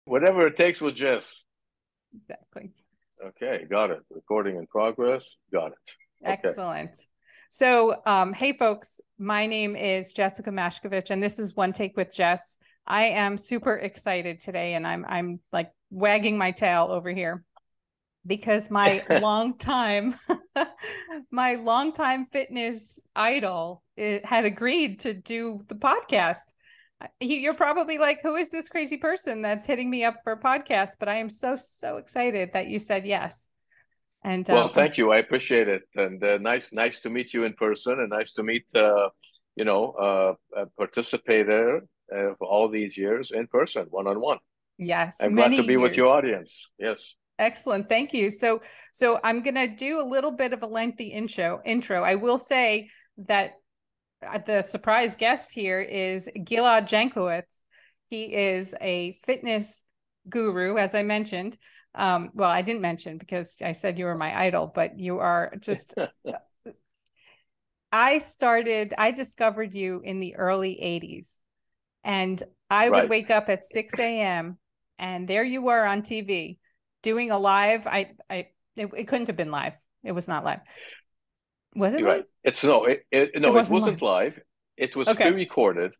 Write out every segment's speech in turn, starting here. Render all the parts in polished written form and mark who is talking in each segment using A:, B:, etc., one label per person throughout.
A: Whatever it takes with Jess.
B: Exactly.
A: Okay, got it. Recording in progress. Got it. Okay.
B: Excellent. So, hey folks, my name is Jessica Mashkovich, and this is One Take with Jess. I am super excited today, and I'm like wagging my tail over here because my longtime my longtime fitness idol had agreed to do the podcast. You're probably like, who is this crazy person that's hitting me up for a podcast? But I am so excited that you said yes. And
A: Well, thank you. I appreciate it, and nice to meet you in person, and nice to meet a participator for all these years in person, one on one.
B: yes,
A: I'm glad
B: many
A: to be with your
B: years.
A: audience. Yes.
B: Excellent. Thank you. So I'm going to do a little bit of a lengthy intro. I will say that the surprise guest here is Gilad Janklowicz. He is a fitness guru, as I mentioned. Well, I didn't mention because I said you were my idol, but you are just. I discovered you in the early 80s, and I would
A: Right.
B: wake up at 6 a.m. and there you were on TV doing a live. It couldn't have been live. It was not live. Was it
A: You're
B: live?
A: right. It's no,
B: It
A: no, it
B: wasn't live.
A: wasn't live. It was
B: Okay.
A: pre-recorded.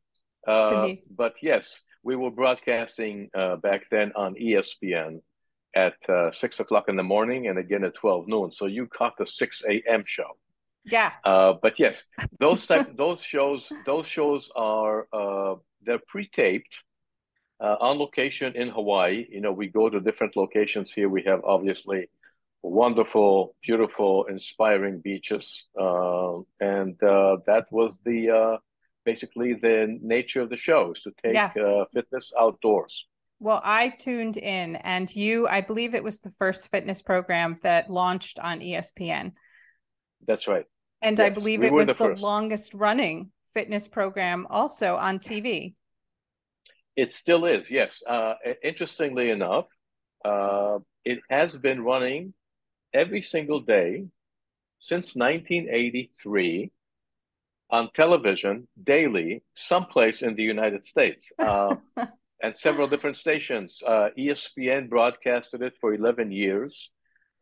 B: To me.
A: But yes, we were broadcasting back then on ESPN at 6 o'clock in the morning and again at 12 noon. So you caught the 6 a.m. show.
B: Yeah.
A: But yes, those shows are they're pre-taped on location in Hawaii. You know, we go to different locations here. We have obviously wonderful, beautiful, inspiring beaches, and that was the basically the nature of the show is to take
B: Yes.
A: fitness outdoors.
B: Well, I tuned in, and I believe it was the first fitness program that launched on ESPN.
A: That's right.
B: And I
A: Yes,
B: believe
A: we
B: it
A: were
B: was
A: the
B: the
A: first.
B: longest running fitness program also on TV.
A: It still is. Yes. Interestingly enough, it has been running every single day since 1983 on television daily, someplace in the United States, and several different stations. ESPN broadcasted it for 11 years.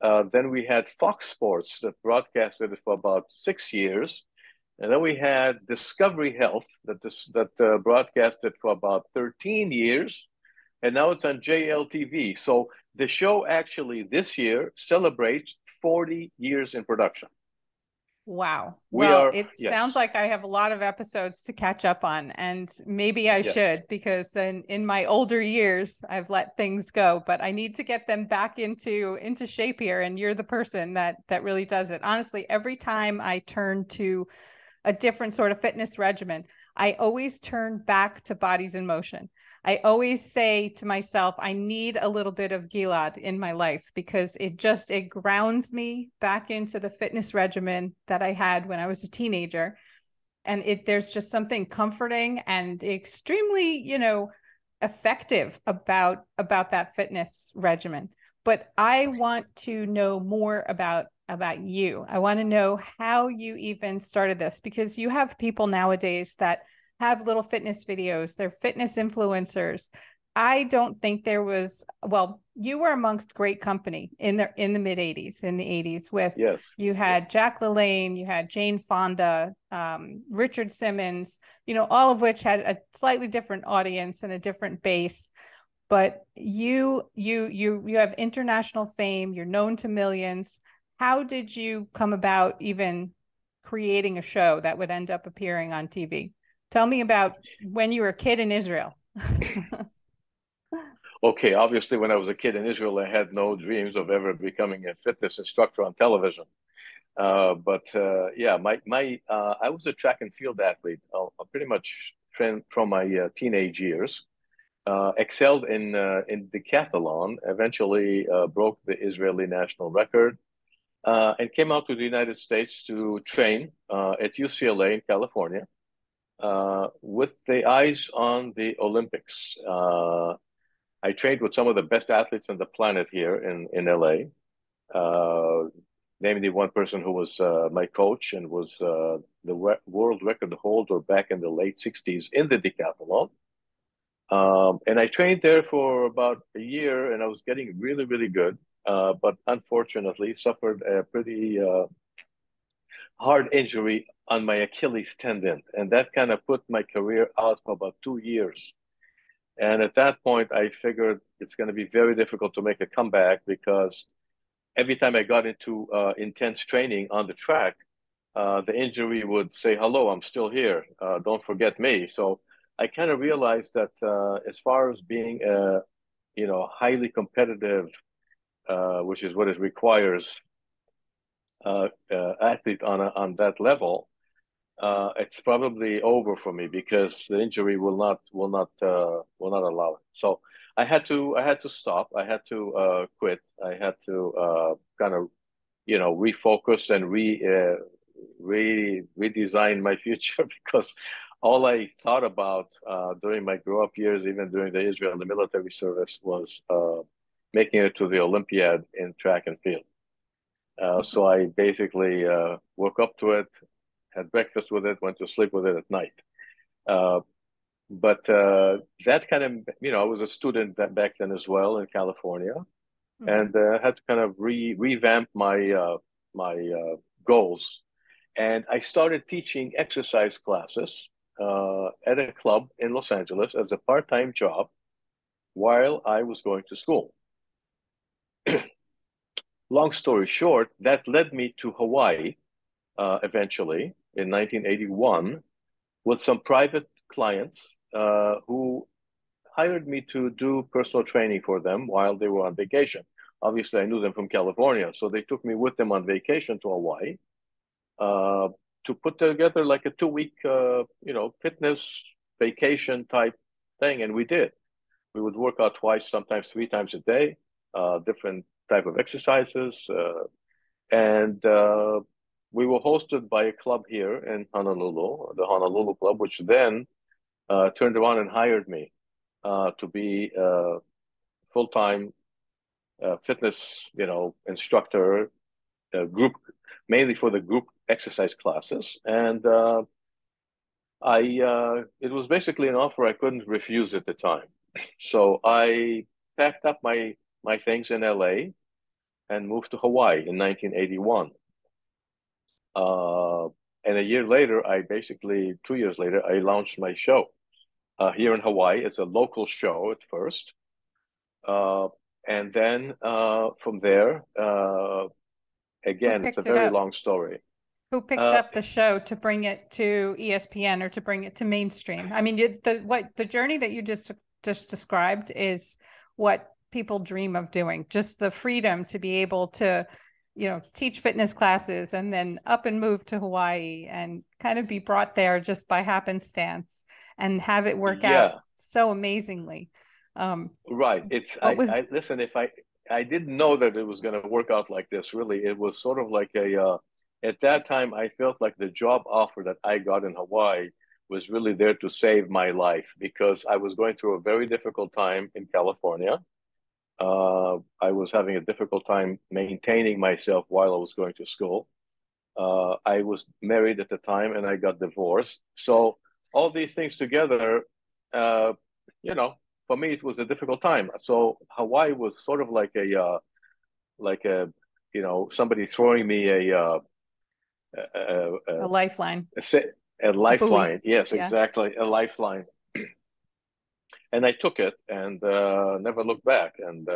A: Then we had Fox Sports that broadcasted it for about 6 years. And then we had Discovery Health that broadcasted for about 13 years. And now it's on JLTV. So the show actually this year celebrates 40 years in production.
B: Wow.
A: We
B: Well,
A: are,
B: it sounds
A: yes,
B: like I have a lot of episodes to catch up on, and maybe I
A: yes.
B: should because in my older years I've let things go, but I need to get them back into shape here, and you're the person that really does it. Honestly, every time I turn to a different sort of fitness regimen, I always turn back to Bodies in Motion. I always say to myself, I need a little bit of Gilad in my life because it grounds me back into the fitness regimen that I had when I was a teenager. And there's just something comforting and extremely, effective about that fitness regimen. But I want to know more about you. I want to know how you even started this because you have people nowadays that have little fitness videos. They're fitness influencers. I don't think there was, well, you were amongst great company in the mid 80s, in the 80s with
A: Yes.
B: you
A: Yes.
B: had Jack LaLanne, you had Jane Fonda, Richard Simmons, all of which had a slightly different audience and a different base. But you have international fame. You're known to millions. How did you come about even creating a show that would end up appearing on TV? Tell me about when you were a kid in Israel.
A: Okay, obviously, when I was a kid in Israel, I had no dreams of ever becoming a fitness instructor on television. But yeah, I was a track and field athlete, pretty much from my teenage years. Excelled in decathlon. Eventually, broke the Israeli national record, and came out to the United States to train at UCLA in California, with the eyes on the Olympics. I trained with some of the best athletes on the planet here in LA. Uh, Namely, one person who was my coach and was the world record holder back in the late 60s in the decathlon. And I trained there for about a year, and I was getting really, really good. But unfortunately, suffered a pretty hard injury on my Achilles tendon, and that kind of put my career out for about 2 years. And at that point, I figured it's going to be very difficult to make a comeback because every time I got into intense training on the track, the injury would say, "Hello, I'm still here. Don't forget me." So I kind of realized that as far as being a highly competitive, which is what it requires, athlete on that level, it's probably over for me because the injury will not allow it. So I had to stop. I had to quit. I had to kind of refocus and redesign my future because all I thought about during my grow up years, even during the Israel the military service, was making it to the Olympiad in track and field. So I basically woke up to it, had breakfast with it, went to sleep with it at night. Uh, but that kind of, I was a student back then as well in California, and had to kind of revamp my goals. And I started teaching exercise classes at a club in Los Angeles as a part-time job while I was going to school. Long story short, that led me to Hawaii eventually in 1981 with some private clients who hired me to do personal training for them while they were on vacation. Obviously, I knew them from California, so they took me with them on vacation to Hawaii uh, to put together like a 2 week, fitness vacation type thing, and we did. We would work out twice, sometimes 3 times a day, different type of exercises, and we were hosted by a club here in Honolulu, the Honolulu Club, which then turned around and hired me to be a full-time fitness, instructor, group, mainly for the group exercise classes. And it was basically an offer I couldn't refuse at the time. So I packed up my things in LA and moved to Hawaii in 1981. Uh, and a year later, 2 years later, I launched my show here in Hawaii. It's a local show at first. Uh, and then from there,
B: Who
A: again, it's a
B: picked it
A: very
B: up?
A: long story.
B: Who picked
A: Uh,
B: up the show to bring it to ESPN or to bring it to mainstream? I mean, the journey that you just described is what people dream of doing. Just the freedom to be able to, teach fitness classes and then up and move to Hawaii and kind of be brought there just by happenstance and have it work out
A: yeah,
B: so amazingly.
A: right. It's
B: What was
A: I listen. If I didn't know that it was going to work out like this. Really, it was sort of like at that time, I felt like the job offer that I got in Hawaii was really there to save my life because I was going through a very difficult time in California. I was having a difficult time maintaining myself while I was going to school. I was married at the time and I got divorced. So all these things together, uh, you know, for me it was a difficult time. So Hawaii was sort of like a somebody throwing me a,
B: a
A: a,
B: lifeline,
A: a
B: a buoy?
A: lifeline. Yes,
B: Yeah.
A: exactly, a lifeline. And I took it and never looked back. And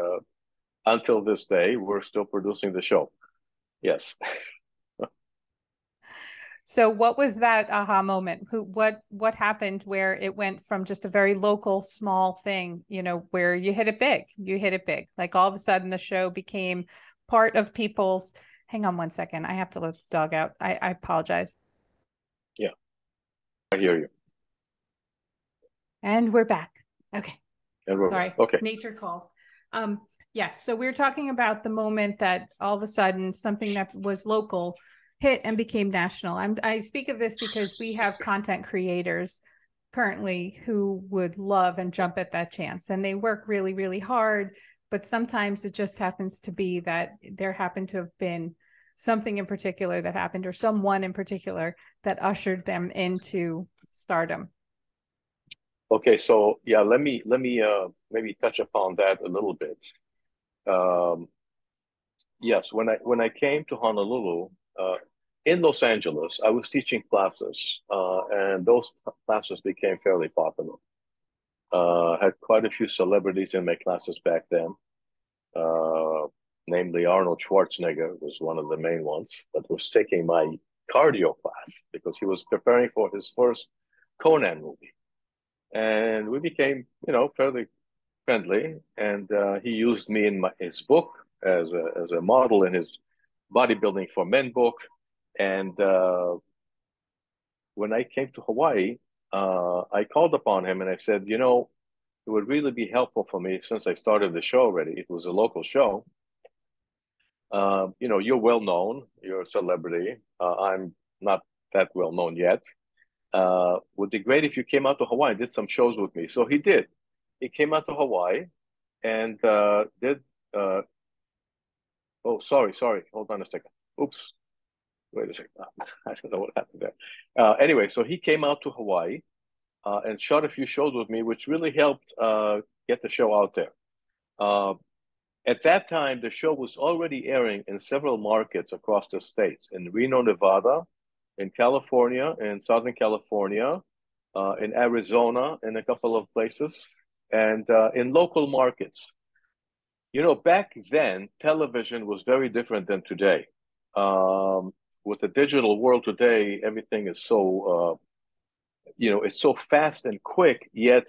A: until this day, we're still producing the show. Yes.
B: So what was that aha moment? What happened where it went from just a very local small thing, where you hit it big. You hit it big. Like all of a sudden the show became part of people's. Hang on one second. I have to let the dog out. I apologize.
A: Yeah, I hear you.
B: And we're back. Okay.
A: And we're
B: Sorry.
A: okay.
B: Nature calls. Yes. So we were talking about the moment that all of a sudden something that was local hit and became national. I speak of this because we have content creators currently who would love and jump at that chance, and they work really, really hard. But sometimes it just happens to be that there happened to have been something in particular that happened, or someone in particular that ushered them into stardom.
A: Okay, so yeah, let me maybe touch upon that a little bit. Um, yes, when I came to Honolulu, in Los Angeles, I was teaching classes, and those classes became fairly popular. Had quite a few celebrities in my classes back then. Uh, Namely Arnold Schwarzenegger was one of the main ones that was taking my cardio class because he was preparing for his first Conan movie. And we became, fairly friendly. And he used me in his book as a model in his bodybuilding for men book. And when I came to Hawaii, I called upon him and I said, it would really be helpful for me since I started the show already. It was a local show. You're well known, you're a celebrity. I'm not that well known yet. Would be great if you came out to Hawaii and did some shows with me. So he did. He came out to Hawaii and did. Uh, oh, sorry. Hold on a second. Oops. Wait a second. I don't know what happened there. Anyway, so he came out to Hawaii and shot a few shows with me, which really helped get the show out there. Uh, At that time, the show was already airing in several markets across the states, in Reno, Nevada, in California, in Southern California, in Arizona, in a couple of places, and in local markets. Back then, television was very different than today. With the digital world today, everything is it's so fast and quick, yet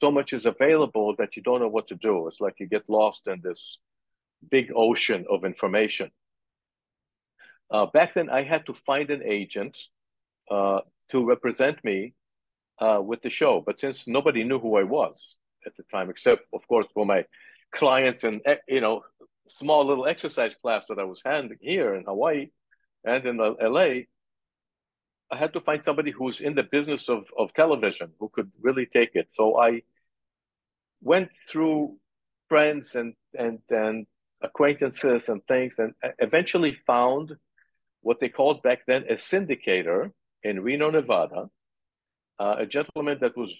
A: so much is available that you don't know what to do. It's like you get lost in this big ocean of information. Back then, I had to find an agent to represent me with the show. But since nobody knew who I was at the time, except, of course, for my clients and, small little exercise class that I was handling here in Hawaii and in LA, I had to find somebody who's in the business of television who could really take it. So I went through friends and acquaintances and things, and eventually found what they called back then a syndicator in Reno, Nevada. A gentleman that was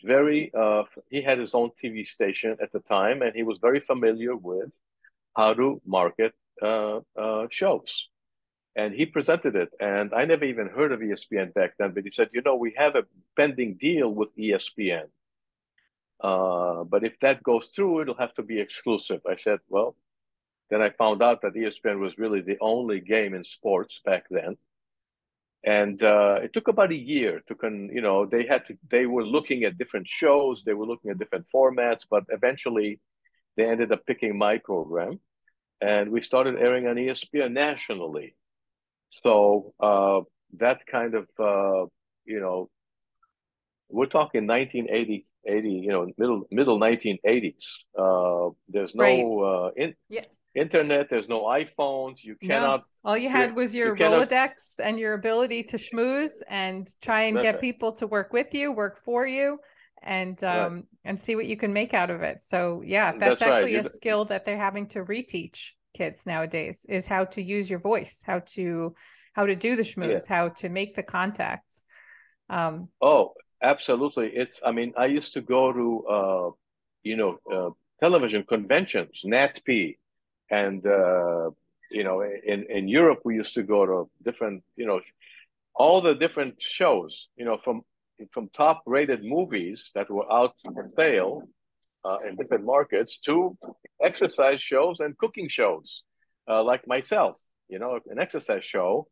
A: he had his own TV station at the time, and he was very familiar with how to market shows. And he presented it, and I never even heard of ESPN back then, but he said, we have a pending deal with ESPN. But if that goes through, it'll have to be exclusive. I said, well, then I found out that ESPN was really the only game in sports back then. And it took about a year they were looking at different shows, they were looking at different formats, but eventually they ended up picking my program. And we started airing on ESPN nationally. So that kind of, we're talking 1980, middle 1980s. There's
B: Right.
A: no
B: Yeah.
A: internet, there's no iPhones. You
B: No,
A: cannot
B: all you
A: create,
B: had was
A: you
B: your
A: cannot,
B: Rolodex and your ability to schmooze and try and
A: that's
B: get
A: it,
B: people to work with you, work for you,
A: right.
B: and see what you can make out of it. So yeah, that's
A: That's right.
B: actually a skill that they're having to reteach kids nowadays is how to use your voice, how to do the
A: Yeah.
B: schmooze, how to make the contacts. Um,
A: Oh, absolutely. I mean, I used to go to, television conventions, NatP, and, in Europe, we used to go to different, all the different shows, from top rated movies that were out for sale in different markets to exercise shows and cooking shows, like myself, an exercise show,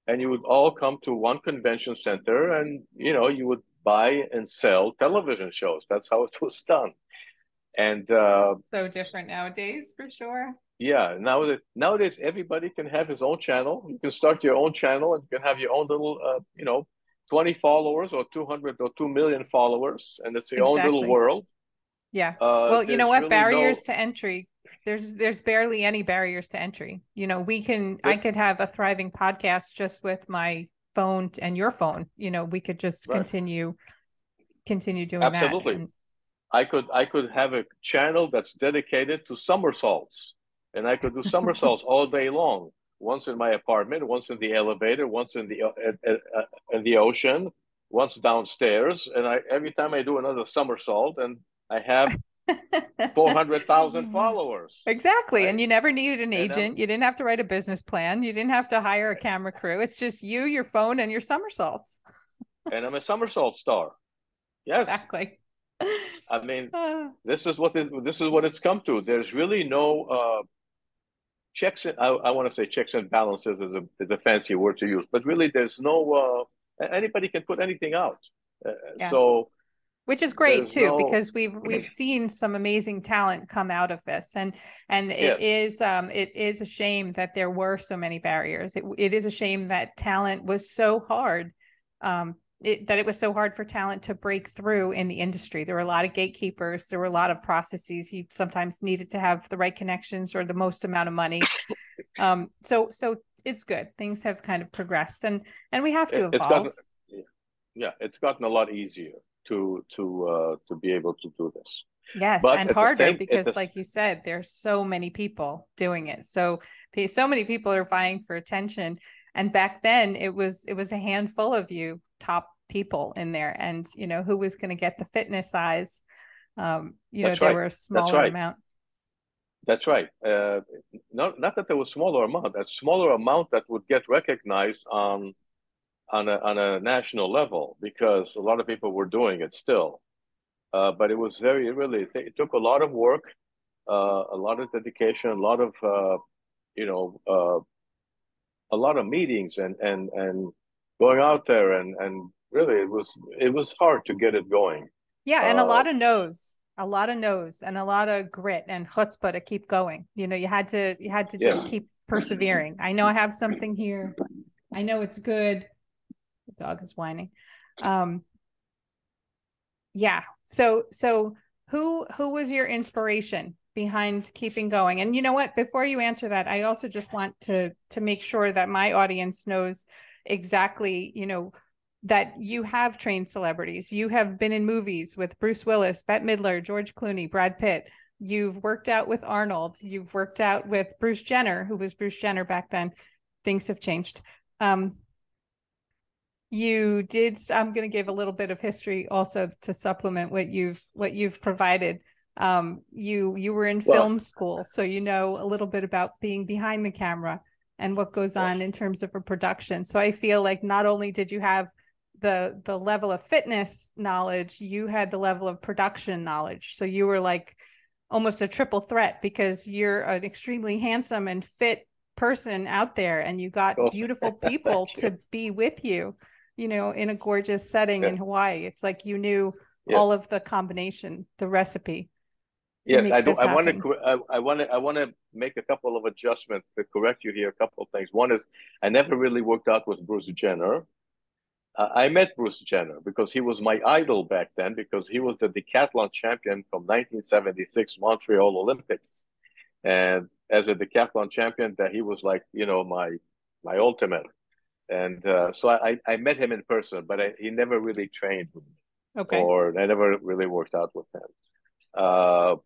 A: and you would all come to one convention center, and you would buy and sell television shows. That's how it was done. And
B: so different nowadays for sure.
A: yeah, nowadays everybody can have his own channel. You can start your own channel and you can have your own little 20 followers or 200 or 2 million followers, and it's your own little
B: Exactly.
A: world.
B: Yeah. Well, you know
A: There's
B: what?
A: really no
B: Barriers to entry. There's barely any barriers to entry. I
A: that,
B: could have a thriving podcast just with my phone and your phone. We could just
A: right.
B: continue doing that.
A: Absolutely.
B: And
A: I could have a channel that's dedicated to somersaults, and I could do somersaults all day long. Once in my apartment, once in the elevator, once in the ocean. once downstairs, and every time I do another somersault, and I have 400,000 followers,
B: Exactly.
A: right?
B: And you never needed an
A: And I'm
B: agent. You didn't have to write a business plan. You didn't have to hire a camera crew. It's just you, your phone, and your somersaults.
A: and I'm a somersault star. Yes,
B: Exactly.
A: I mean,
B: Uh,
A: this is what it's come to. There's really no checks. I want to say checks and balances is a fancy word to use, but really, there's no. Anybody can put anything out.
B: yeah.
A: So
B: Which is great
A: there's
B: too,
A: no.
B: because we've seen some amazing talent come out of this, and
A: Yes,
B: it is a shame that there were so many barriers. It is a shame that talent was so hard, that it was so hard for talent to break through in the industry. There were a lot of gatekeepers. There were a lot of processes. You sometimes needed to have the right connections or the most amount of money. So it's good. Things have kind of progressed, and we have to
A: it's
B: evolve.
A: gotten. Yeah, it's gotten a lot easier to be able to do this.
B: Yes,
A: But
B: and
A: at the
B: harder
A: same at
B: because,
A: this
B: like you said, there's so many people doing it. So many people are vying for attention. And back then, it was a handful of you top people in there, and who was going to get the fitness eyes.
A: That's
B: There
A: right.
B: were a
A: That's
B: smaller
A: right.
B: amount.
A: That's right. Not that there was smaller amount, a smaller amount that would get recognized on a national level because a lot of people were doing it still. But it was very really it took a lot of work, a lot of dedication, a lot of you know a lot of meetings and going out there and really it was hard to get it going.
B: Yeah, and
A: Uh,
B: a lot of no's, and a lot of grit and chutzpah to keep going. You had to
A: yeah,
B: just keep persevering. I know I have something here. I know it's good. The dog is whining. Um, yeah. So who was your inspiration behind keeping going? And you know what? Before you answer that, I also just want to make sure that my audience knows exactly, that you have trained celebrities. You have been in movies with Bruce Willis, Bette Midler, George Clooney, Brad Pitt. You've worked out with Arnold. You've worked out with Bruce Jenner, who was Bruce Jenner back then. Things have changed. You did. I'm going to give a little bit of history also to supplement what you've provided. You were in
A: well,
B: film school, so you know a little bit about being behind the camera and what goes
A: yes,
B: on in terms of a production. So I feel like not only did you have the level of fitness knowledge, you had the level of production knowledge. So you were like almost a triple threat because you're an extremely handsome and fit person out there, and you got
A: well,
B: beautiful
A: thank
B: people
A: you.
B: to be with you, in a gorgeous setting
A: Yeah.
B: in Hawaii. It's like you knew
A: Yes.
B: all of the combination, the recipe to
A: Yes, I
B: make
A: do.
B: this
A: I want
B: happen.
A: to. I want to make a couple of adjustments to correct you here. A couple of things. One is I never really worked out with Bruce Jenner. I met Bruce Jenner because he was my idol back then because he was the decathlon champion from 1976 Montreal Olympics, and as a decathlon champion, that he was like my ultimate. And so I met him in person, but he never really trained with me,
B: Okay.
A: or I never really worked out with him. Uh,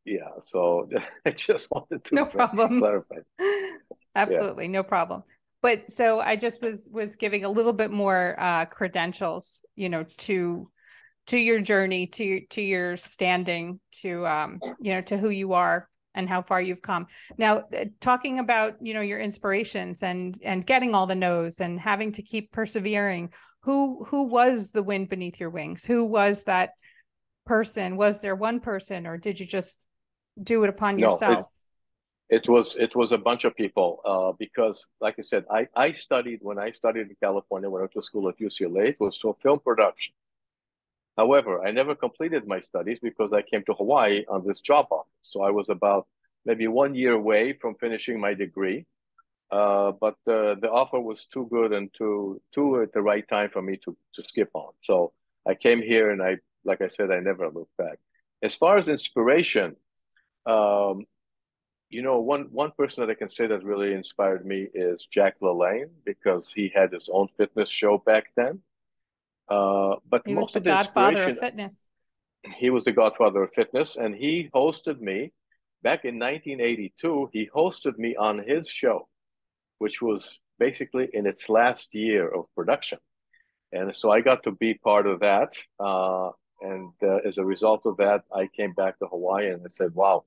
A: yeah, so I just wanted to
B: No problem.
A: clarify. Yeah,
B: Absolutely, no problem. But so I just was giving a little bit more credentials, to your journey, to your standing, to who you are and how far you've come. Now, talking about, your inspirations and getting all the no's and having to keep persevering, who was the wind beneath your wings? Who was that person? Was there one person, or did you just do it upon
A: no,
B: yourself?
A: it was a bunch of people because, like I said, I studied when I studied in California when I went to school at UCLA. It was for film production. However, I never completed my studies because I came to Hawaii on this job offer. So I was about maybe 1 year away from finishing my degree. But the offer was too good and too at the right time for me to skip on. So I came here and like I said, I never looked back. As far as inspiration, um, one person that I can say that really inspired me is Jack LaLanne because he had his own fitness show back then. But
B: He was
A: most
B: the
A: of the
B: godfather of
A: inspiration,
B: fitness.
A: he was the godfather of fitness, and he hosted me back in 1982. He hosted me on his show, which was basically in its last year of production. And so I got to be part of that. And as a result of that, I came back to Hawaii and I said, wow,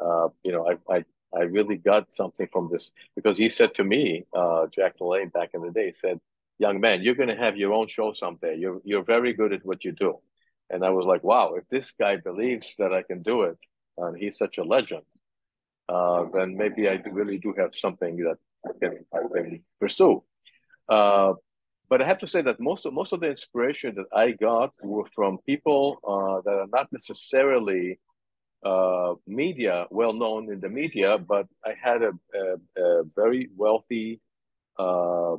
A: I really got something from this. Because he said to me, Jack LaLanne back in the day, he said, young man, you're going to have your own show someday. You're very good at what you do. And I was like, wow, if this guy believes that I can do it, and he's such a legend, then maybe really do have something that I can pursue. Uh, but I have to say that most of the inspiration that I got were from people that are not necessarily well known in the media, but I had a very wealthy uh,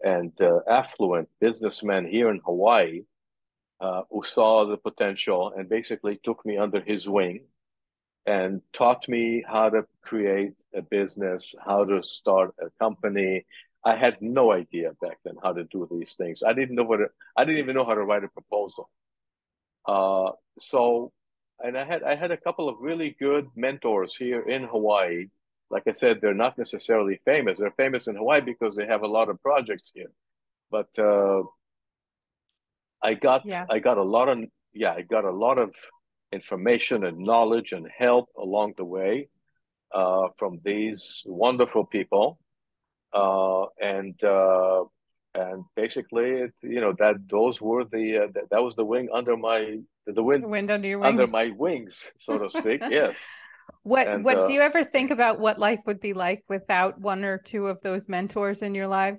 A: and affluent businessman here in Hawaii who saw the potential and basically took me under his wing and taught me how to create a business, how to start a company. I had no idea back then how to do these things. I didn't even know how to write a proposal. Uh, so, and I had a couple of really good mentors here in Hawaii. Like I said, they're not necessarily famous. They're famous in Hawaii because they have a lot of projects here. But I got
B: Yeah.
A: I got a lot of I got a lot of information and knowledge and help along the way from these wonderful people, and basically, that those were that was the wing under the wind
B: The wind under your
A: under
B: wing.
A: my wings, so to speak. Yes, and
B: What do you ever think about what life would be like without one or two of those mentors in your life?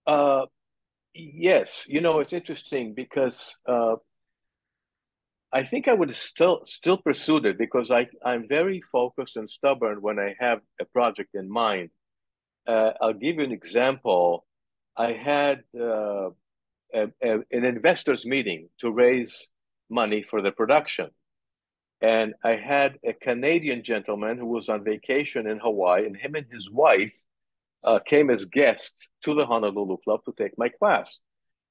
A: uh, yes, it's interesting because I think I would still pursue it because I'm very focused and stubborn when I have a project in mind. I'll give you an example. I had an investors meeting to raise money for the production. And I had a Canadian gentleman who was on vacation in Hawaii, and him and his wife came as guests to the Honolulu Club to take my class.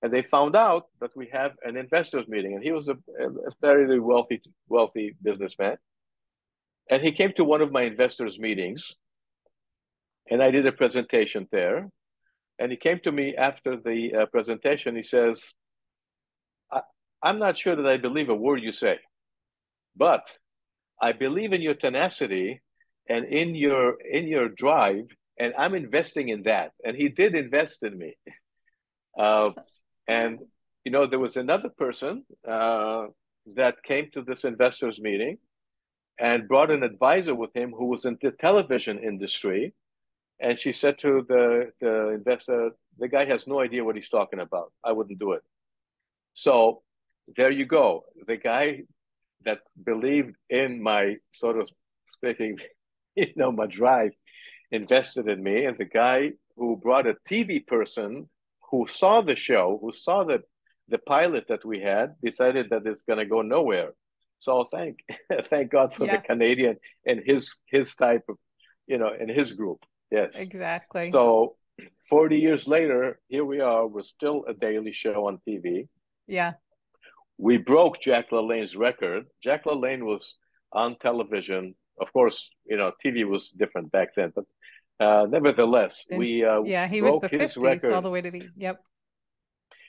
A: And they found out that we have an investors meeting, and he was a very wealthy businessman. And he came to one of my investors meetings, and I did a presentation there. And he came to me after the presentation. He says, I, "I'm not sure that I believe a word you say, but I believe in your tenacity and in your drive, and I'm investing in that." And he did invest in me. Uh, and there was another person that came to this investors meeting and brought an advisor with him who was in the television industry. And she said to the investor, "The guy has no idea what he's talking about. I wouldn't do it." So there you go. The guy that believed in my sort of speaking, my drive, invested in me. And the guy who brought a TV person who saw the show, who saw the pilot that we had, decided that it's going to go nowhere. So thank God for the
B: Yeah,
A: Canadian and his type of, and his group. Yes.
B: exactly.
A: So 40 years later, here we are. We're still a daily show on TV.
B: Yeah.
A: We broke Jack LaLanne's record. Jack LaLanne was on television. Of course, TV was different back then, but nevertheless, we
B: Yeah, he was the
A: broke his
B: 50s all
A: record.
B: the way to the, yep.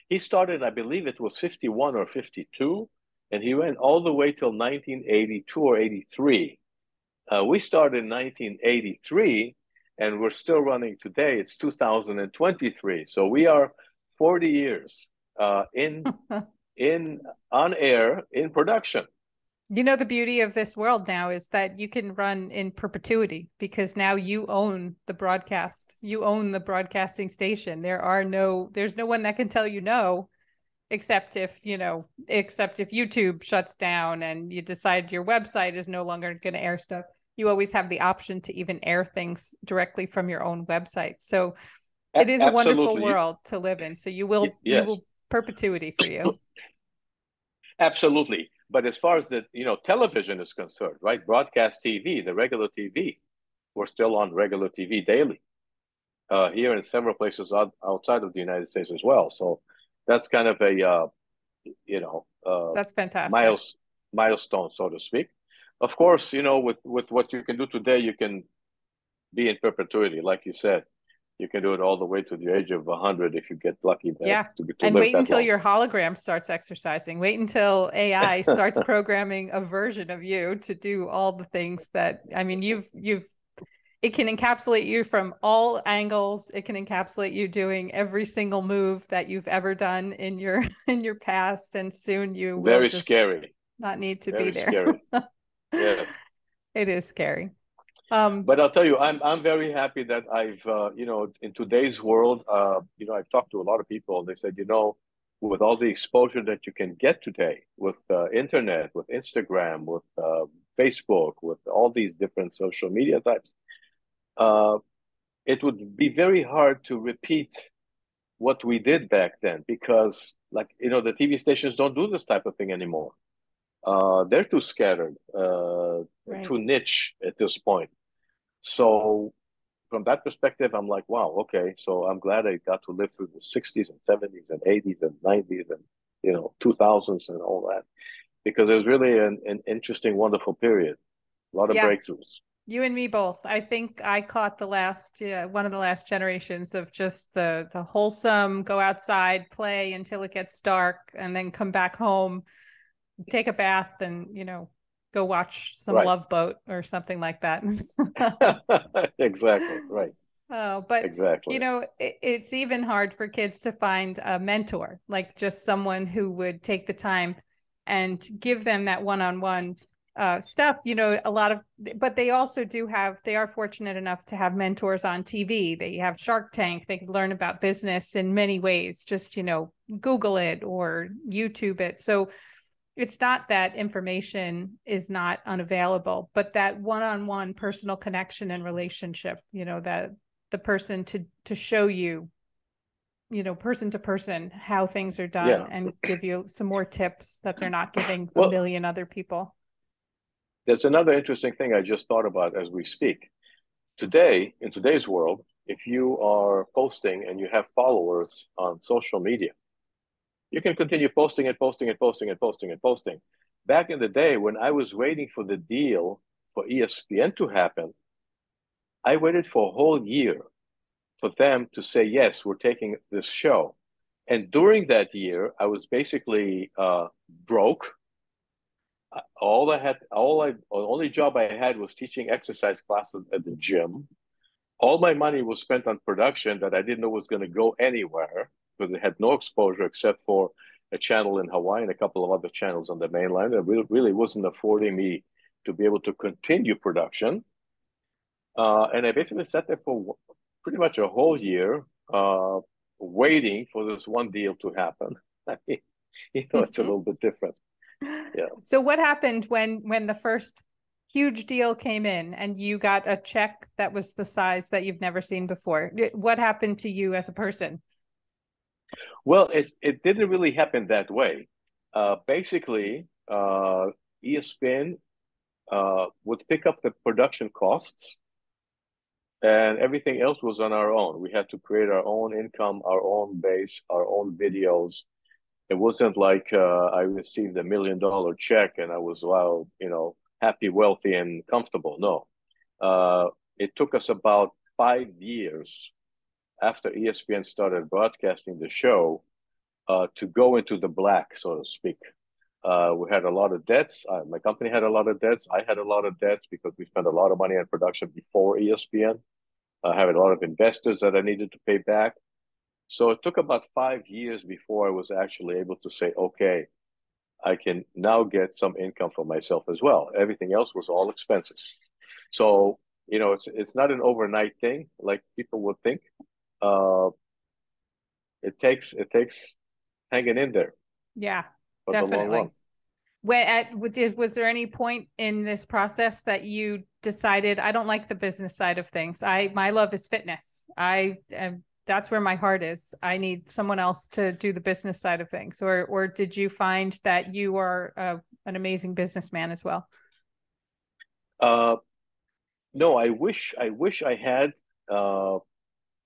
A: He started, I believe it was 51 or 52, and he went all the way till 1982 or 83. We started in 1983, and we're still running today. It's 2023, so we are 40 years in on air in production.
B: The beauty of this world now is that you can run in perpetuity because now you own the broadcast. You own the broadcasting station. There's no one that can tell you no, except if YouTube shuts down and you decide your website is no longer going to air stuff. You always have the option to even air things directly from your own website. So it is a wonderful
A: Absolutely.
B: world to live in. So you
A: Yes,
B: will perpetuity for you.
A: absolutely. But as far as the television is concerned, right? Broadcast TV, the regular TV, we're still on regular TV daily here in several places outside of the United States as well. So that's kind of a you know
B: That's fantastic.
A: miles milestone, so to speak. Of course, with what you can do today, you can be in perpetuity, like you said. You can do it all the way to the age of 100 if you get lucky that
B: Yeah.
A: to
B: And
A: live
B: wait
A: that
B: until
A: long.
B: your hologram starts exercising. Wait until AI starts programming a version of you to do all the things that, I mean, it can encapsulate you from all angles. It can encapsulate you doing every single move that you've ever done in your in your past, and soon you will
A: Very
B: just
A: scary.
B: not need to be
A: Very
B: there.
A: scary. Yes.
B: It is scary. Um,
A: But I'll tell you, I'm very happy that I've in today's world, I've talked to a lot of people. They said, with all the exposure that you can get today with internet, with Instagram, with Facebook, with all these different social media types, uh, it would be very hard to repeat what we did back then because, like, the TV stations don't do this type of thing anymore. They're too scattered,
B: right.
A: too niche at this point. So from that perspective, I'm like, wow, okay. So I'm glad I got to live through the 60s and 70s and 80s and 90s and 2000s and all that because it was really an interesting, wonderful period. A lot of
B: Yeah.
A: breakthroughs.
B: You and me both. I think I caught the last, one of the last generations of just the wholesome, go outside, play until it gets dark, and then come back home, take a bath, and go watch some
A: Right.
B: Love Boat or something like that.
A: Exactly. Right.
B: Oh, but
A: Exactly.
B: it's even hard for kids to find a mentor, like just someone who would take the time and give them that one-on-one stuff. A lot of, but they also they are fortunate enough to have mentors on TV. They have Shark Tank. They can learn about business in many ways. Just, Google it or YouTube it. So it's not that information is not unavailable, but that one-on-one personal connection and relationship, that the person to show you, person to person how things are done
A: Yeah.
B: and give you some more tips that they're not giving a
A: Well,
B: million other people.
A: there's another interesting thing I just thought about as we speak. Today, in today's world, if you are posting and you have followers on social media, you can continue posting and posting and posting and posting and posting. Back in the day when I was waiting for the deal for ESPN to happen, I waited for a whole year for them to say, yes, we're taking this show. And during that year, I was basically broke. Only job I had was teaching exercise classes at the gym. All my money was spent on production that I didn't know was going to go anywhere because it had no exposure except for a channel in Hawaii and a couple of other channels on the mainland. It really wasn't affording me to be able to continue production. And I basically sat there for pretty much a whole year, waiting for this one deal to happen. It's a little bit different. Yeah.
B: So what happened when the first huge deal came in and you got a check that was the size that you've never seen before? What happened to you as a person?
A: Well, it didn't really happen that way. Basically, ESPN would pick up the production costs, and everything else was on our own. We had to create our own income, our own base, our own videos. It wasn't like I received $1 million check and I was, wow, happy, wealthy, and comfortable. No. It took us about 5 years after ESPN started broadcasting the show to go into the black, so to speak. We had a lot of debts. My company had a lot of debts. I had a lot of debts because we spent a lot of money on production before ESPN. I had a lot of investors that I needed to pay back. So it took about 5 years before I was actually able to say, okay, I can now get some income for myself as well. Everything else was all expenses. So, it's not an overnight thing like people would think. Uh, it takes hanging in there
B: Yeah,
A: for the long
B: definitely.
A: run.
B: Was there any point in this process that you decided I don't like the business side of things? My love is fitness. That's where my heart is. I need someone else to do the business side of things. Or did you find that you are an amazing businessman as well?
A: Uh, no, I wish I had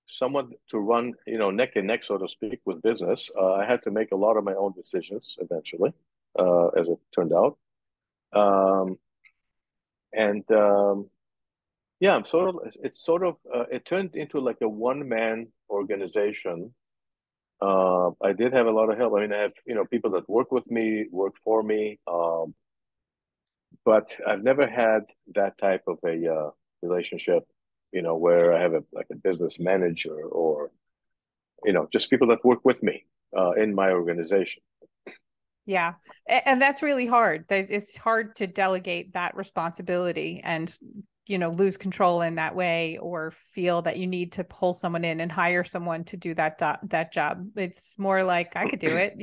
A: someone to run, neck and neck, so to speak, with business. I had to make a lot of my own decisions eventually, as it turned out. Um, and Yeah, I'm sort of, it's sort of, it turned into like a one-man organization. I did have a lot of help. I mean, I have, people that work with me, work for me, but I've never had that type of a relationship, where I have like a business manager or, just people that work with me in my organization.
B: Yeah. And that's really hard. It's hard to delegate that responsibility and, lose control in that way or feel that you need to pull someone in and hire someone to do that job. It's more like I could do it,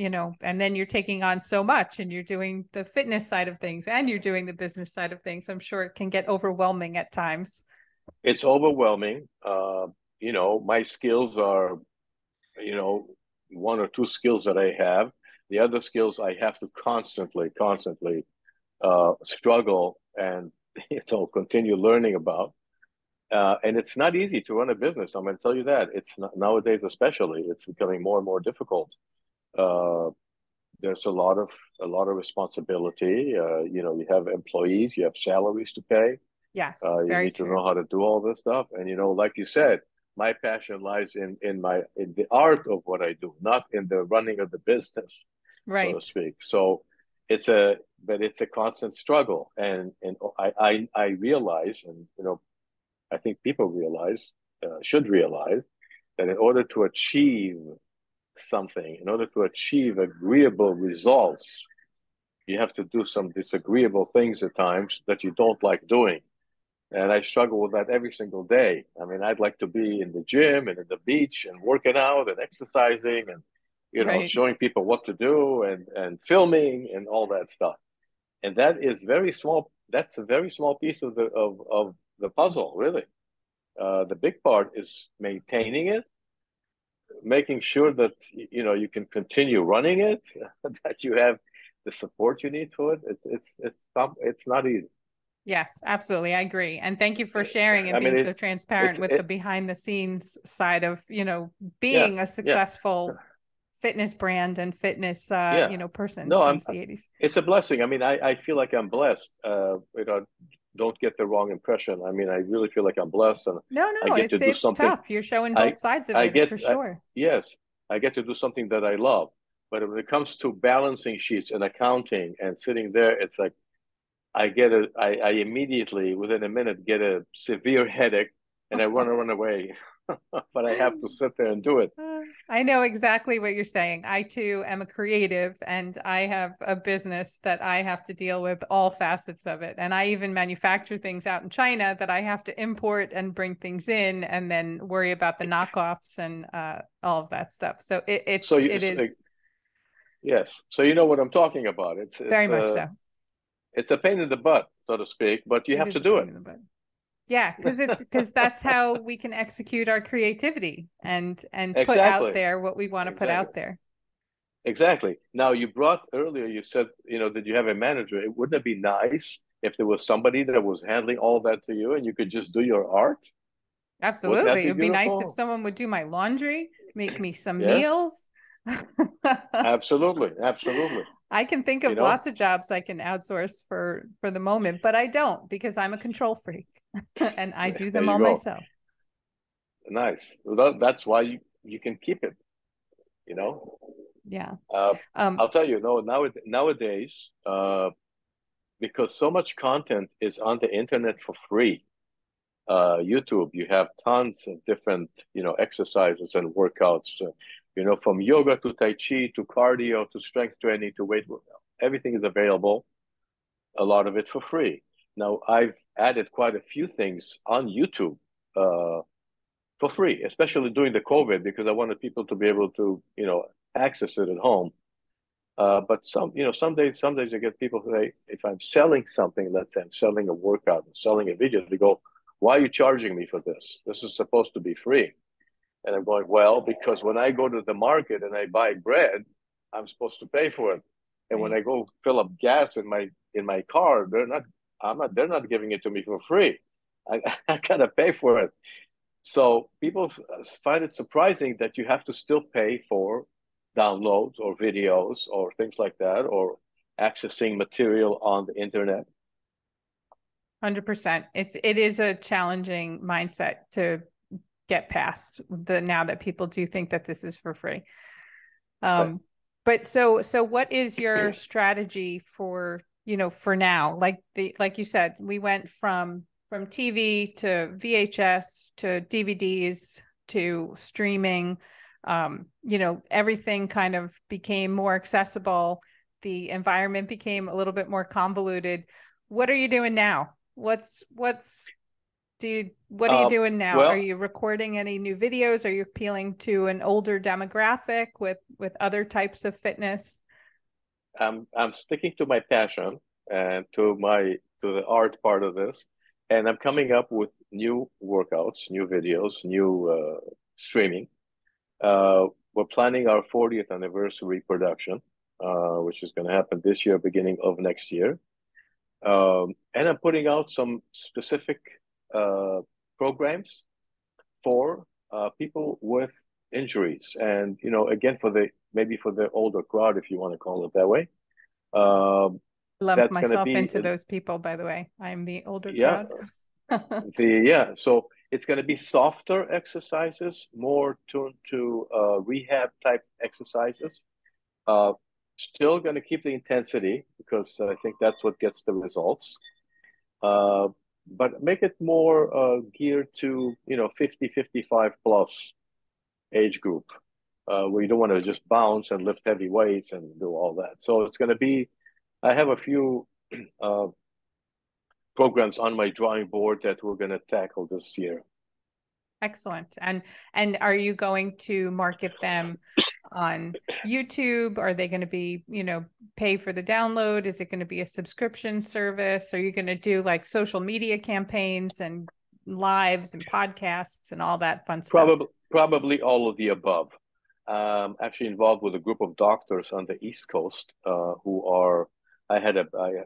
B: and then you're taking on so much and you're doing the fitness side of things and you're doing the business side of things. I'm sure it can get overwhelming at times.
A: It's overwhelming. My skills are, you know, one or two skills that I have. The other skills I have to constantly struggle and continue learning about. And it's not easy to run a business. I'm going to tell you that. It's not, nowadays, especially, it's becoming more and more difficult. Uh, there's a lot of responsibility. You have employees, you have salaries to pay.
B: Yes,
A: You
B: very
A: need to know
B: true.
A: how to do all this stuff. And like you said, my passion lies in the art of what I do, not in the running of the business, so to
B: Right.
A: speak. So it's a constant struggle. And I realize, and I think people should realize that in order to achieve something, in order to achieve agreeable results, you have to do some disagreeable things at times that you don't like doing. And I struggle with that every single day. I mean, I'd like to be in the gym and in the beach and working out and exercising and,
B: Right.
A: showing people what to do and filming and all that stuff. And that is very small. That's a very small piece of the puzzle, really. The big part is maintaining it, making sure that, you can continue running it, that you have the support you need for it. It's not easy.
B: Yes, absolutely. I agree. And thank you for sharing and
A: I mean,
B: being so
A: it's
B: transparent with the
A: it,
B: behind the scenes side of,
A: yeah,
B: being a
A: yeah.
B: successful fitness brand and fitness,
A: Yeah.
B: person
A: No,
B: since the 80s.
A: it's a blessing. I mean, I feel like I'm blessed. Don't get the wrong impression. I mean, I really feel like I'm blessed and
B: No,
A: I
B: no,
A: get to do
B: it's
A: something.
B: tough. You're showing
A: I,
B: both sides of
A: I
B: it for
A: get,
B: sure.
A: yes, I get to do something that I love. But when it comes to balancing sheets and accounting and sitting there, it's like I immediately within a minute get a severe headache and I want to run away, but I have to sit there and do it.
B: I know exactly what you're saying. I too am a creative and I have a business that I have to deal with all facets of it. And I even manufacture things out in China that I have to import and bring things in and then worry about the knockoffs and all of that stuff. So
A: So
B: it is
A: yes, so you know what I'm talking about. It's
B: very
A: it's
B: much
A: uh
B: so.
A: it's a pain in the butt, so to speak, but you
B: It
A: have to
B: is a
A: do
B: pain
A: it.
B: in the butt. Yeah, because that's how we can execute our creativity and put out
A: Exactly.
B: there what we want to put
A: Exactly.
B: out there.
A: Exactly. Now you brought earlier, you said, that you have a manager. Wouldn't it be nice if there was somebody that was handling all that to you and you could just do your art? Wouldn't that
B: Absolutely. It
A: be
B: would be nice if
A: beautiful?
B: someone would do my laundry, make me some
A: Yes,
B: meals.
A: absolutely. Absolutely.
B: I can think
A: You
B: of
A: know,
B: lots of jobs I can outsource for the moment, but I don't because I'm a control freak and I do
A: there
B: them
A: you
B: all
A: go.
B: myself.
A: Nice. Well, that's why you can keep it, you know.
B: Yeah.
A: Uh,
B: Um,
A: I'll tell you, no, nowadays, because so much content is on the internet for free. YouTube, you have tons of different, exercises and workouts, from yoga to Tai Chi to cardio to strength training to weight workout. Everything is available, a lot of it for free. Now, I've added quite a few things on YouTube uh, for free, especially during the COVID, because I wanted people to be able to, access it at home. But some days I get people who say, if I'm selling something, let's say I'm selling a workout, I'm selling a video, they go, why are you charging me for this? This is supposed to be free. And I'm going, well, because when I go to the market and I buy bread, I'm supposed to pay for it. And when
B: right.
A: I go fill up gas in my car, they're not giving it to me for free. I, I gotta pay for it. So people find it surprising that you have to still pay for downloads or videos or things like that, or accessing material on the internet.
B: 100%. It is a challenging mindset to get past now that people do think that this is for free.
A: Right.
B: But so what is your strategy for, for now? Like you said, we went from TV to VHS to DVDs to streaming. Everything kind of became more accessible. The environment became a little bit more convoluted. What are you doing now? What are you doing now? Are
A: Well,
B: you recording any new videos? Are you appealing to an older demographic with other types of fitness?
A: I'm sticking to my passion and to the art part of this, and I'm coming up with new workouts, new videos, new streaming. We're planning our 40th anniversary production, which is going to happen this year, beginning of next year. And I'm putting out some specific programs for people with injuries, and again, maybe for the older crowd, if you want to call it that way.
B: Lump
A: That's going to
B: myself
A: be
B: into those people, by the way. I'm the older
A: yeah,
B: crowd.
A: so it's going to be softer exercises, more tuned to rehab type exercises. Still going to keep the intensity because I think that's what gets the results. But make it more geared to 50, 55 plus age group, where you don't want to just bounce and lift heavy weights and do all that. So it's going to be. I have a few programs on my drawing board that we're going to tackle this year.
B: Excellent. And are you going to market them on YouTube? Are they going to be, pay for the download? Is it going to be a subscription service? Are you going to do like social media campaigns and lives and podcasts and all that fun stuff?
A: Probably all of the above. Actually involved with a group of doctors on the East Coast who are. I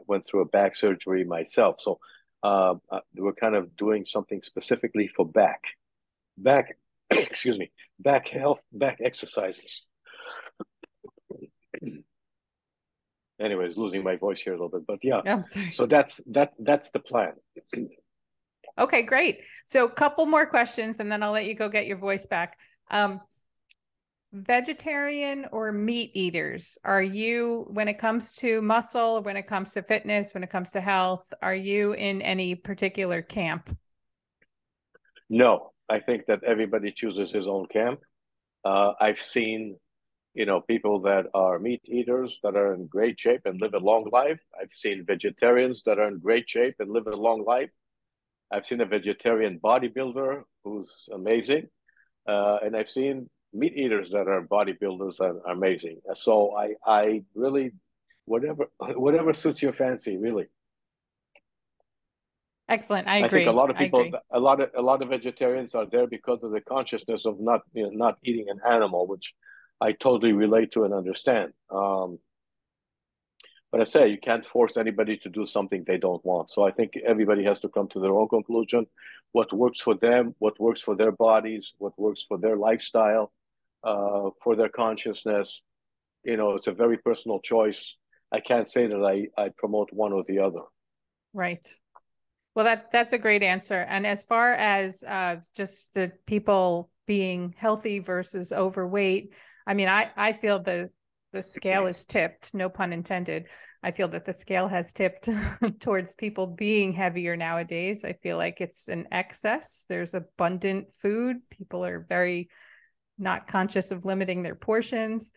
A: went through a back surgery myself, so we're kind of doing something specifically for back, excuse me, back health, back exercises. Anyways, losing my voice here a little bit, but yeah.
B: I'm sorry.
A: So that's the plan.
B: Okay, great. So a couple more questions and then I'll let you go get your voice back. Vegetarian or meat eaters? Are you, when it comes to muscle, when it comes to fitness, when it comes to health, are you in any particular camp?
A: No, I think that everybody chooses his own camp. I've seen, people that are meat eaters that are in great shape and live a long life. I've seen vegetarians that are in great shape and live a long life. I've seen a vegetarian bodybuilder who's amazing. And I've seen meat eaters that are bodybuilders that are amazing. So I really, whatever suits your fancy, really.
B: Excellent. I
A: I think a
B: agree.
A: lot of
B: I
A: people,
B: agree.
A: a lot of vegetarians are there because of the consciousness of not eating an animal, which I totally relate to and understand. But I say you can't force anybody to do something they don't want. So I think everybody has to come to their own conclusion. What works for them, what works for their bodies, what works for their lifestyle, for their consciousness. It's a very personal choice. I can't say that I promote one or the other.
B: Right. Well, that's a great answer. And as far as just the people being healthy versus overweight, I mean, I feel the scale is tipped, no pun intended. I feel that the scale has tipped towards people being heavier nowadays. I feel like it's an excess. There's abundant food. People are very not conscious of limiting their portions.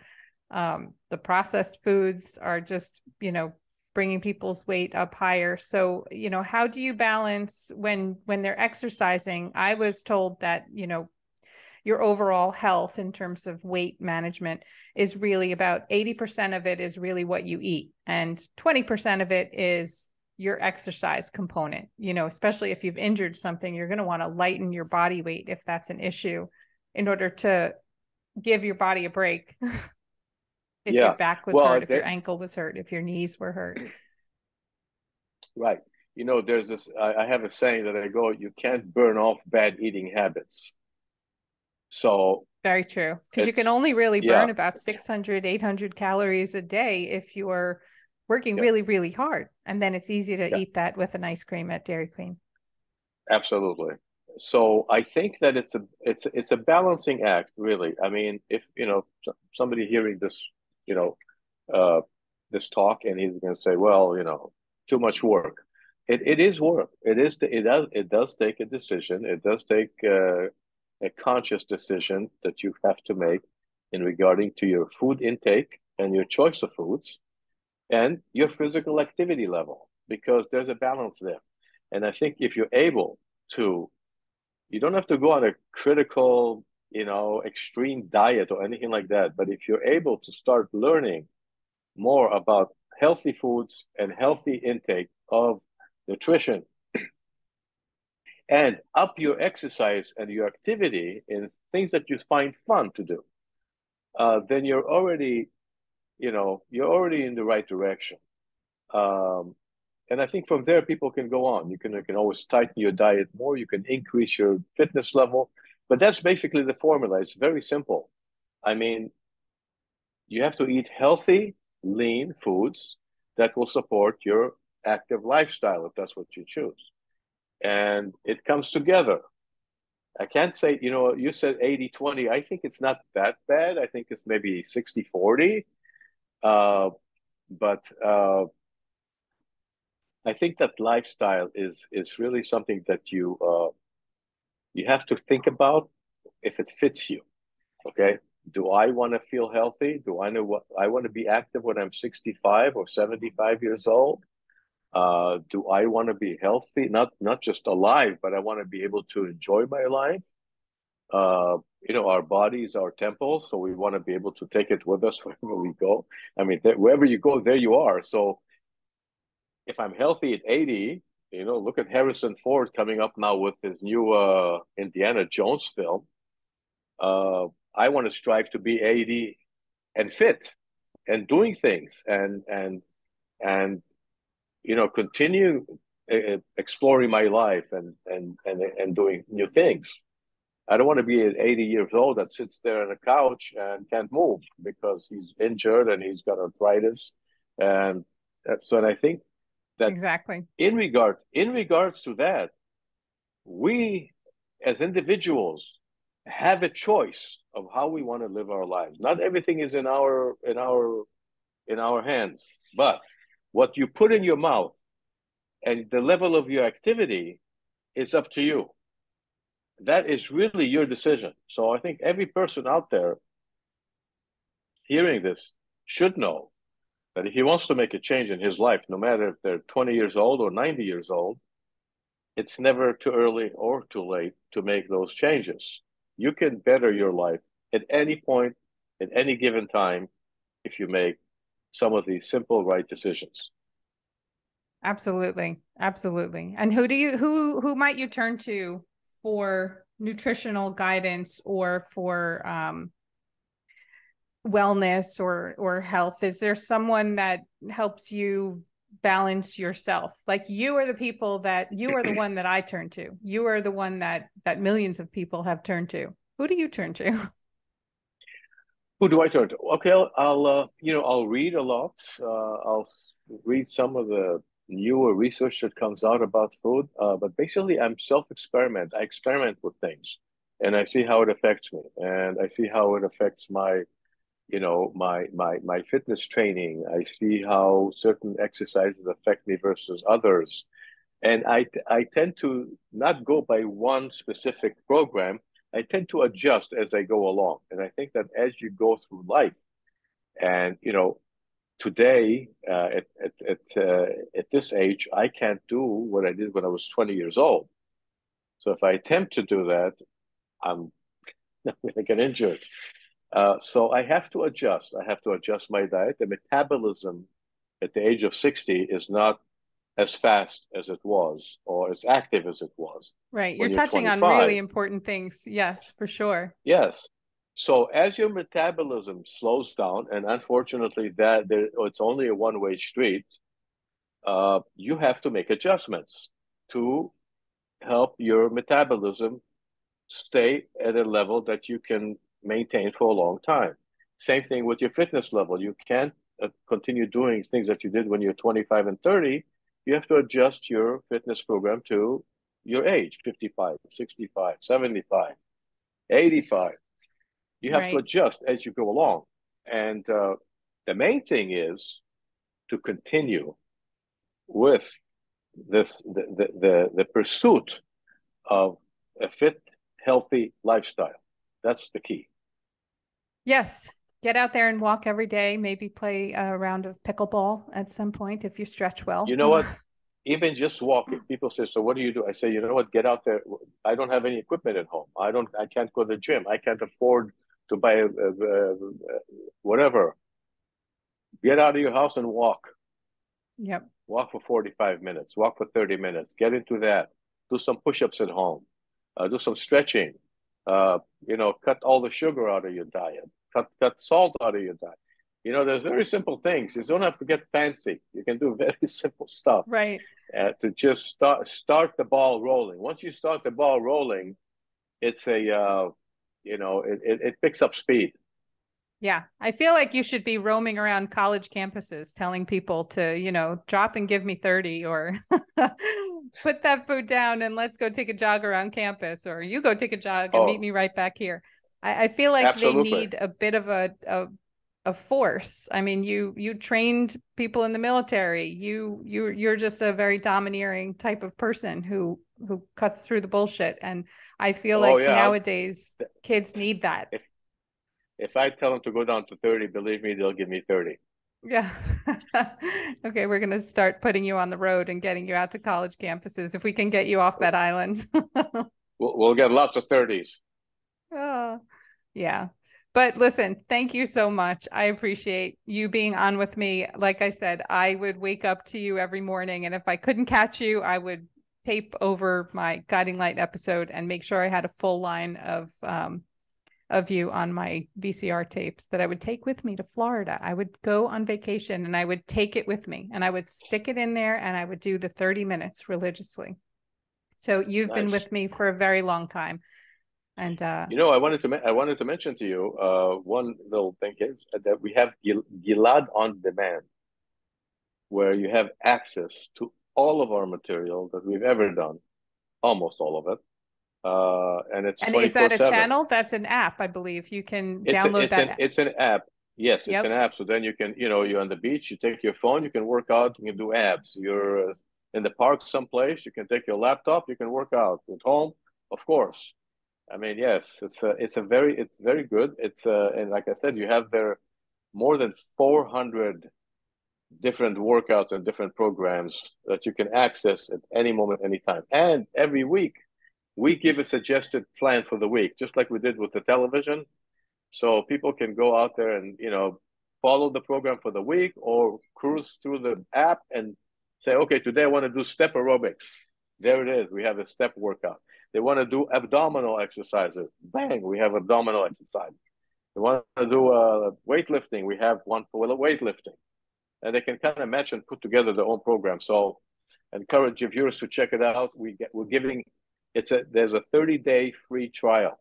B: The processed foods are just, bringing people's weight up higher. So, how do you balance when they're exercising? I was told that, your overall health in terms of weight management is really about 80% of it is really what you eat. And 20% of it is your exercise component. Especially if you've injured something, you're going to want to lighten your body weight if that's an issue in order to give your body a break. If your back was hurt, if your ankle was hurt, if your knees were hurt.
A: Right. There's this, I have a saying that I go, you can't burn off bad eating habits. So
B: very true. Because you can only really
A: yeah,
B: burn about 600, 800 calories a day if you're working
A: Yeah,
B: really, really hard. And then it's easy to
A: yeah,
B: eat that with an ice cream at Dairy Queen.
A: absolutely. So I think that it's a balancing act, really. I mean, if somebody hearing this, you know, uh, this talk, and he's going to say, well, too much work. It is work. It does take a decision. It does take a conscious decision that you have to make in regarding to your food intake and your choice of foods and your physical activity level, because there's a balance there. And I think if you're able to, you don't have to go on a critical, extreme diet or anything like that. But if you're able to start learning more about healthy foods and healthy intake of nutrition and up your exercise and your activity in things that you find fun to do, then you're already in the right direction. Um, and I think from there, people can go on. You can always tighten your diet more. You can increase your fitness level, but that's basically the formula. It's very simple. I mean, you have to eat healthy, lean foods that will support your active lifestyle if that's what you choose. And it comes together. I can't say, you said 80-20. I think it's not that bad. I think it's maybe 60-40. But I think that lifestyle is really something that you have to think about if it fits you. Okay. Do I want to feel healthy? Do I know what I want to be active when I'm 65 or 75 years old? Do I want to be healthy? Not just alive, but I want to be able to enjoy my life. Our bodies are temples, so we want to be able to take it with us wherever we go. I mean, wherever you go, there you are. So if I'm healthy at 80, look at Harrison Ford coming up now with his new Indiana Jones film. I want to strive to be 80 and fit and doing things and continue exploring my life and doing new things. I don't want to be at 80 years old that sits there on a couch and can't move because he's injured and he's got arthritis. And I think that
B: Exactly.
A: in regards to that, we as individuals have a choice of how we want to live our lives. Not everything is in our hands, but what you put in your mouth and the level of your activity is up to you. That is really your decision. So I think every person out there hearing this should know that if he wants to make a change in his life, no matter if they're 20 years old or 90 years old, it's never too early or too late to make those changes. You can better your life at any point, at any given time, if you make some of these simple right decisions.
B: Absolutely. Absolutely. And who might you turn to for nutritional guidance or for wellness or health? Is there someone that helps you balance yourself? Like you are the one that I turn to. You are the one that millions of people have turned to. Who do you turn to?
A: Who do I turn to? Okay, I'll read a lot. I'll read some of the newer research that comes out about food. But basically, I'm self-experiment. I experiment with things, and I see how it affects me, and I see how it affects my fitness training. I see how certain exercises affect me versus others, and I tend to not go by one specific program. I tend to adjust as I go along. And I think that as you go through life, and today at this age, I can't do what I did when I was 20 years old. So if I attempt to do that, I'm going to get injured. So I have to adjust. I have to adjust my diet. The metabolism at the age of 60 is not as fast as it was or as active as it was
B: Right. You're
A: when you're
B: touching on really
A: 25.
B: important things. Yes, for sure.
A: Yes. So as your metabolism slows down, and unfortunately it's only a one-way street, you have to make adjustments to help your metabolism stay at a level that you can maintain for a long time. Same thing with your fitness level. You can't continue doing things that you did when you're 25 and 30, you have to adjust your fitness program to your age, 55, 65, 75, 85. You have to
B: Right.
A: adjust as you go along. And the main thing is to continue with the pursuit of a fit, healthy lifestyle. That's the key.
B: Yes. Get out there and walk every day. Maybe play a round of pickleball at some point if you stretch
A: You
B: well.
A: know what? Even just walking, people say, "So what do you do?" I say, "You know what? Get out there. I don't have any equipment at home. I can't go to the gym. I can't afford to buy whatever. Get out of your house and walk.
B: Yep.
A: Walk for 45 minutes. Walk for 30 minutes. Get into that. Do some push-ups at home. Do some stretching. Cut all the sugar out of your diet. Cut salt out of your diet. There's very simple things. You don't have to get fancy. You can do very simple stuff
B: Right.
A: to just start the ball rolling. Once you start the ball rolling, it's it picks up speed.
B: Yeah. I feel like you should be roaming around college campuses telling people to, drop and give me 30 or put that food down and let's go take a jog around campus, or you go take a jog and meet
A: Oh,
B: me right back here. I feel like they
A: absolutely.
B: need a bit of a force. I mean, you trained people in the military. You're just a very domineering type of person who cuts through the bullshit. And I feel
A: Oh
B: like
A: yeah.
B: nowadays kids need that.
A: If I tell them to go down to 30, believe me, they'll give me 30.
B: Yeah. Okay, we're going to start putting you on the road and getting you out to college campuses if we can get you off that island.
A: We'll get lots of 30s.
B: Oh, yeah. But listen, thank you so much. I appreciate you being on with me. Like I said, I would wake up to you every morning, and if I couldn't catch you, I would tape over my Guiding Light episode and make sure I had a full line of you on my VCR tapes that I would take with me to Florida. I would go on vacation and I would take it with me and I would stick it in there and I would do the 30 minutes religiously. So you've been
A: Nice.
B: with me for a very long time. And
A: I wanted to mention to you one little thing is that we have Gilad on demand, where you have access to all of our material that we've ever done, almost all of it, and it's
B: and
A: twenty
B: is
A: four
B: that a
A: seven.
B: channel? That's an app, I believe. You can
A: It's a,
B: download
A: it's
B: that
A: an
B: app.
A: it's an app. Yes, it's an
B: Yep.
A: app. So then you can, you're on the beach, you take your phone, you can work out, you can do abs. You're in the park someplace, you can take your laptop, you can work out at home, of course. I mean, yes, it's very good. And like I said, you have there more than 400 different workouts and different programs that you can access at any moment, anytime. And every week, we give a suggested plan for the week, just like we did with the television. So people can go out there and, follow the program for the week or cruise through the app and say, okay, today I want to do step aerobics. There it is. We have a step workout. They want to do abdominal exercises. Bang, we have abdominal exercise. They want to do weightlifting. We have one for weightlifting. And they can kind of match and put together their own program. So I encourage your viewers to check it out. We're giving there's a 30-day free trial.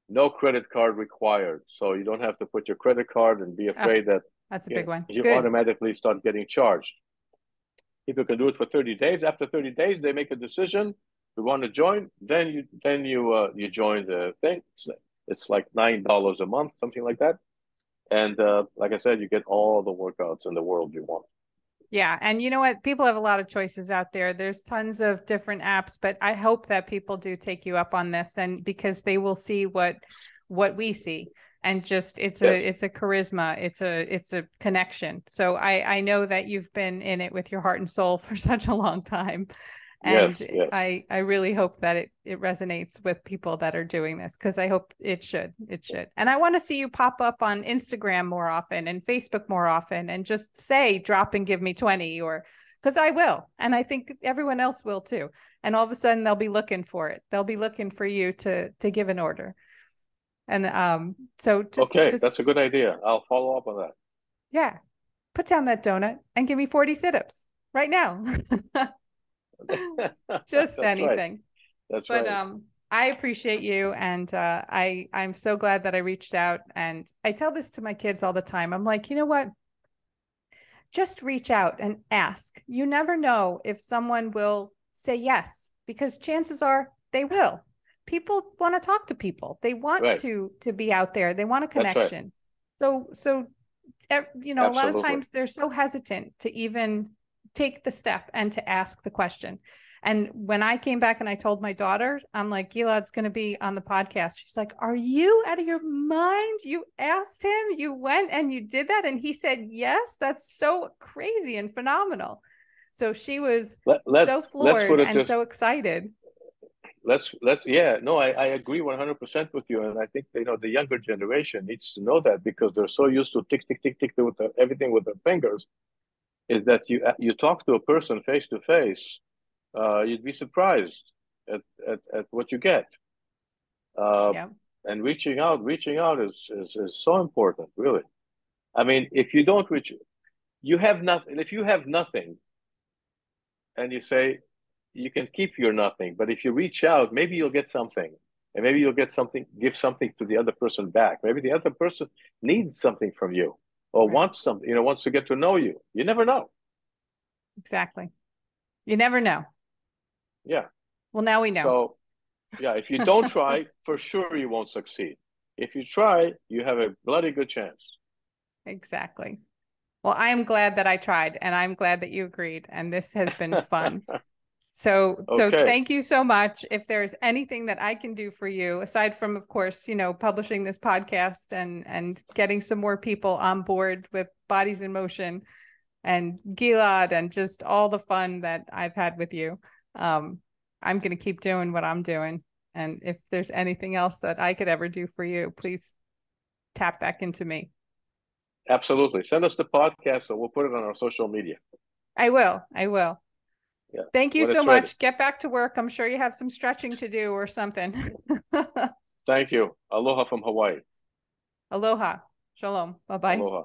A: No credit card required. So you don't have to put your credit card and be
B: Oh,
A: afraid that
B: that's a big one.
A: you
B: Good.
A: automatically start getting charged. People can do it for 30 days. After 30 days, they make a decision. We want to join. Then you join the thing. It's like $9 a month, something like that. And like I said, you get all the workouts in the world you want.
B: Yeah. And you know what? People have a lot of choices out there. There's tons of different apps, but I hope that people do take you up on this, and because they will see what we see. And just
A: Yes,
B: it's a charisma, it's a connection. So I know that you've been in it with your heart and soul for such a long time. And
A: yes, yes.
B: I really hope that it resonates with people that are doing this, because I hope it should. It should. And I want to see you pop up on Instagram more often and Facebook more often and just say, drop and give me 20, or because I will. And I think everyone else will too. And all of a sudden they'll be looking for it. They'll be looking for you to give an order. And so
A: Okay,
B: just
A: that's a good idea. I'll follow up on
B: yeah, put down that donut and give me 40 sit-ups right now.
A: that.
B: Just
A: That's right.
B: anything.
A: That's
B: But
A: right.
B: I appreciate you. And I'm so glad that I reached out. And I tell this to my kids all the time. I'm like, you know what? Just reach out and ask. You never know if someone will say yes, because chances are they will. People want to talk to people. They want
A: Right.
B: to be out there. They want a
A: That's right.
B: connection. So you know, a lot of
A: Absolutely.
B: times they're so hesitant to even take the step and to ask the question. And when I came back and I told my daughter, I'm like, Gilad's going to be on the podcast. She's like, are you out of your mind? You asked him, you went and you did that. And he said, yes, that's so crazy and phenomenal. So she was so
A: Let's
B: floored
A: put it
B: and
A: this.
B: so excited.
A: Yeah, no, I agree 100% with you. And I think, the younger generation needs to know that, because they're so used to tick, tick, tick, tick with everything with their fingers, is that you talk to a person face to face, you'd be surprised at what you get. Uh,
B: Yeah.
A: and reaching out is so important, really. I mean, if you don't reach, you have nothing. If you have nothing, and you say you can keep your nothing, but if you reach out, maybe you'll get something, and maybe you'll get something, give something to the other person back. Maybe the other person needs something from you, or
B: Right.
A: wants something, wants to get to know you. You never know.
B: Exactly. You never know.
A: Yeah.
B: Well, now we know.
A: So, yeah, if you don't try, for sure you won't succeed. If you try, you have a bloody good chance.
B: Exactly. Well, I am glad that I tried, and I'm glad that you agreed. And this has been fun. So
A: Okay.
B: thank you so much. If there's anything that I can do for you, aside from, of course, publishing this podcast and getting some more people on board with Bodies in Motion and Gilad and just all the fun that I've had with you, I'm going to keep doing what I'm doing. And if there's anything else that I could ever do for you, please tap back into me.
A: Absolutely. Send us the podcast, so we'll put it on our social media.
B: I will. I will.
A: Yeah.
B: Thank you
A: When
B: so
A: it's ready.
B: much. Get back to work. I'm sure you have some stretching to do or something.
A: Thank you. Aloha from Hawaii.
B: Aloha. Shalom. Bye bye.
A: Aloha.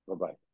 A: Bye bye.